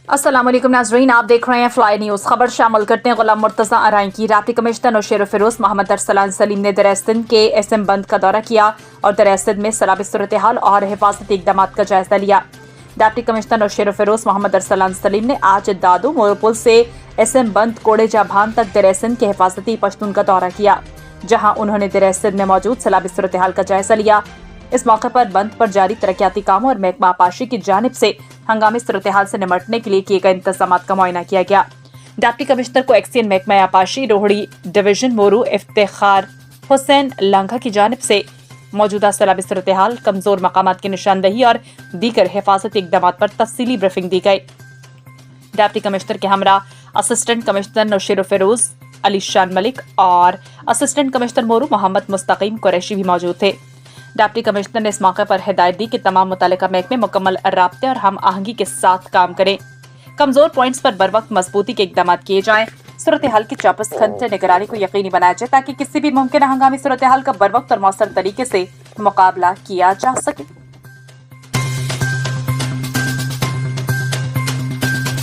अस्सलाम वालेकुम नाज़रीन, आप देख रहे हैं फ्लाई न्यूज़। खबर शामिल करते हैं गुलाम मुर्तज़ा अराइन की। डिप्टी कमिश्नर नौशेर फिरोज मोहम्मद अरसलान सलीम ने दरअसल के SM बंद का दौरा किया और दरअसल में सैलाबी सूरत हाल और हिफाजती इक़दाम का जायजा लिया। डिप्टी कमिश्नर नौशेर फिरोज मोहम्मद अरसलान सलीम ने आज दादू मोरपुल से SM बंद कोड़े जाभान तक दरअसल के हिफाजती पश्तून का दौरा किया, जहाँ उन्होंने दरअसल में मौजूद सैलाबी सूरत हाल का जायजा लिया। इस मौके पर बंद पर जारी तरक्याती कामों और महकमा आपाशी की जानिब से हंगामी सूरत हाल से निमटने के लिए किए गए इंतजामात का मुआयना किया गया। डिप्टी कमिश्नर को एक्सियन महकमा आपाशी रोहड़ी डिवीजन मोरू इफ्तिखार हुसैन लांघा की जानिब से मौजूदा सैलाबी सूरत हाल, कमजोर मकामात की निशानदही और दीगर हिफाजती इक़दाम पर तफसीली ब्रीफिंग दी गई। डिप्टी कमिश्नर के हमरा असिस्टेंट कमिश्नर नौशेर फिरोज अली शान मलिक और असिस्टेंट कमिश्नर मोरू मोहम्मद मुस्तकीम कुरैशी भी मौजूद थे। डिप्टी कमिश्नर ने इस मौके पर हिदायत दी कि तमाम मुतल्लिका महकमे मुकम्मल राब्ते और हम आहंगी के साथ काम करें। कमजोर पॉइंट्स पर बर वक्त मजबूती के इकदाम किए जाएं। सूरत हाल की 24 घंटे निगरानी को यकीनी बनाया जाए ताकि किसी भी मुमकिन हंगामी सूरत हाल का बर वक्त और मौसर तरीके से मुकाबला किया जा सके।